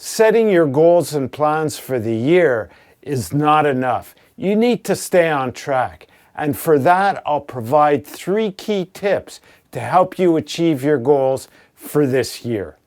setting your goals and plans for the year is not enough. You need to stay on track. And for that, I'll provide 3 key tips to help you achieve your goals for this year.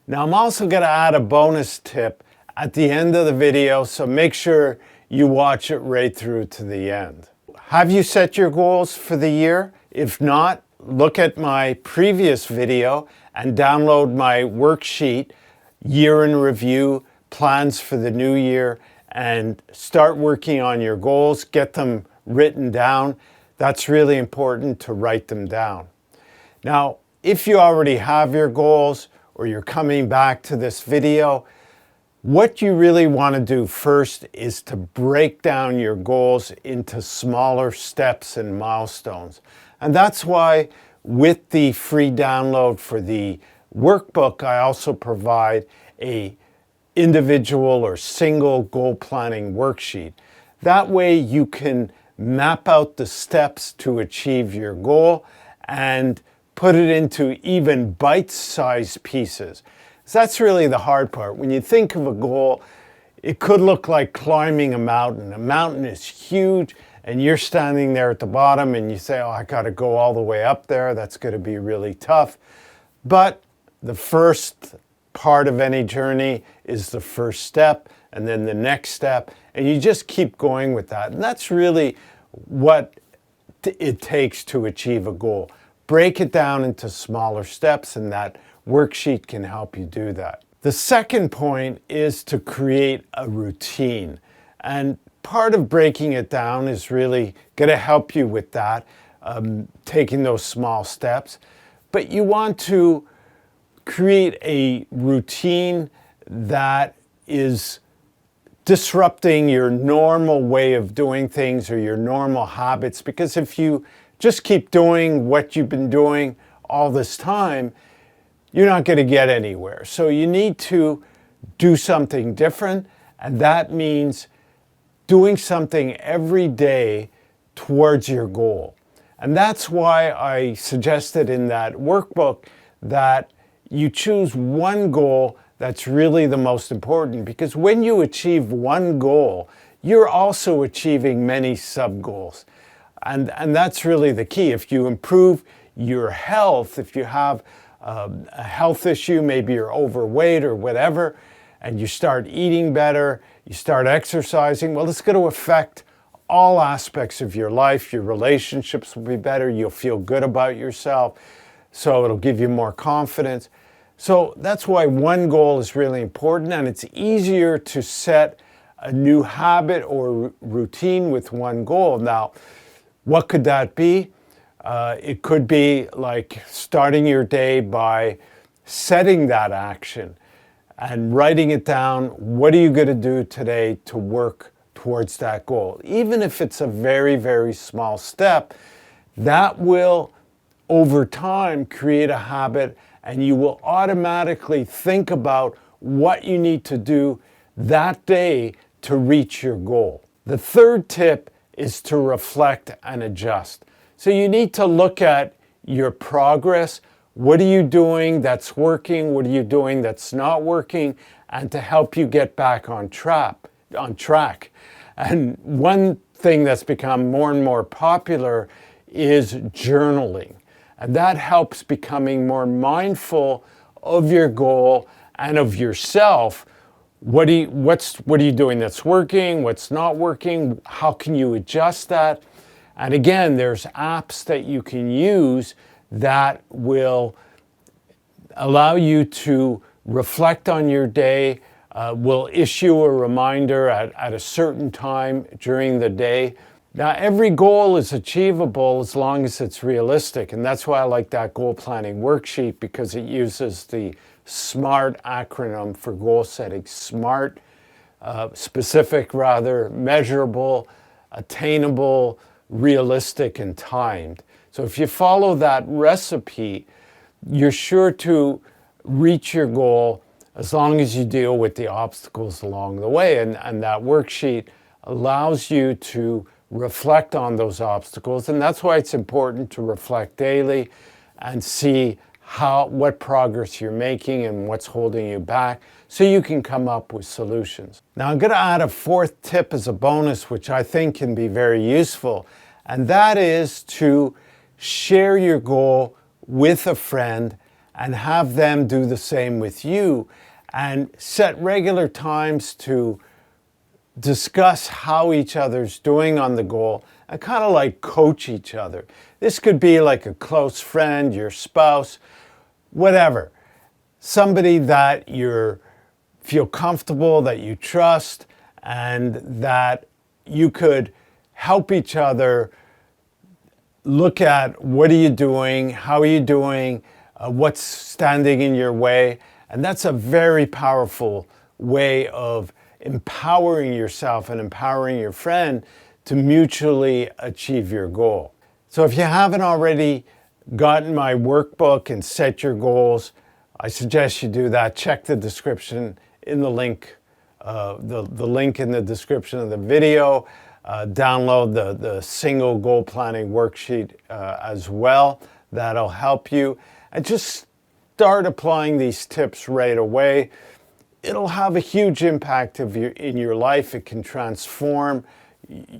Now, I'm also going to add a bonus tip at the end of the video, so make sure you watch it right through to the end. Have you set your goals for the year? If not, look at my previous video and download my worksheet, Year in Review, Plans for the New Year, and start working on your goals. Get them written down. That's really important to write them down. Now, if you already have your goals or you're coming back to this video, what you really want to do first is to break down your goals into smaller steps and milestones. And that's why with the free download for the workbook, I also provide a individual or single goal planning worksheet. That way you can map out the steps to achieve your goal and put it into even bite-sized pieces. So that's really the hard part. When you think of a goal, it could look like climbing a mountain. A mountain is huge and you're standing there at the bottom and you say, oh, I got to go all the way up there. That's going to be really tough. But the first part of any journey is the first step and then the next step. And you just keep going with that. And that's really what it takes to achieve a goal. Break it down into smaller steps, and that worksheet can help you do that. The second point is to create a routine. And part of breaking it down is really going to help you with that, taking those small steps. But you want to create a routine that is disrupting your normal way of doing things or your normal habits. Because if you just keep doing what you've been doing all this time, you're not going to get anywhere. So you need to do something different, and that means doing something every day towards your goal. And that's why I suggested in that workbook that you choose one goal that's really the most important, because when you achieve one goal, you're also achieving many sub-goals. And that's really the key. If you improve your health, if you have a health issue, maybe you're overweight or whatever, and you start eating better, you start exercising, well, it's going to affect all aspects of your life. Your relationships will be better. You'll feel good about yourself. So it'll give you more confidence. So that's why one goal is really important, and it's easier to set a new habit or routine with one goal. Now, what could that be? It could be like starting your day by setting that action and writing it down. What are you going to do today to work towards that goal? Even if it's a very, very small step, that will, over time, create a habit, and you will automatically think about what you need to do that day to reach your goal. The third tip is to reflect and adjust. So you need to look at your progress. What are you doing that's working? What are you doing that's not working? And to help you get back on track. And one thing that's become more and more popular is journaling. And that helps becoming more mindful of your goal and of yourself. What are you doing that's working? What's not working? How can you adjust that? And again, there's apps that you can use that will allow you to reflect on your day, will issue a reminder at a certain time during the day. Now, every goal is achievable as long as it's realistic, and that's why I like that goal planning worksheet, because it uses the SMART acronym for goal setting. SMART, specific rather, measurable, attainable, realistic, and timed. So if you follow that recipe, you're sure to reach your goal as long as you deal with the obstacles along the way. And that worksheet allows you to reflect on those obstacles. And that's why it's important to reflect daily and see what progress you're making and what's holding you back, so you can come up with solutions. Now, I'm going to add a fourth tip as a bonus, which I think can be very useful, and that is to share your goal with a friend and have them do the same with you, and set regular times to discuss how each other's doing on the goal and kind of like coach each other. This could be like a close friend, your spouse, whatever. Somebody that you feel comfortable, that you trust, and that you could help each other look at what are you doing, how are you doing, what's standing in your way. And that's a very powerful way of empowering yourself and empowering your friend to mutually achieve your goal. So if you haven't already gotten my workbook and set your goals, I suggest you do that. Check the description in the link, the link in the description of the video. Download the single goal planning worksheet as well. That'll help you. And just start applying these tips right away. It'll have a huge impact in your life. It can transform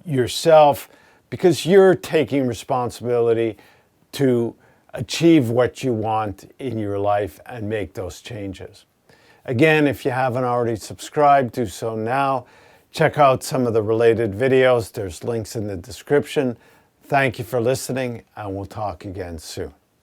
yourself because you're taking responsibility to achieve what you want in your life and make those changes. Again, if you haven't already subscribed, do so now. Check out some of the related videos. There's links in the description. Thank you for listening, and we'll talk again soon.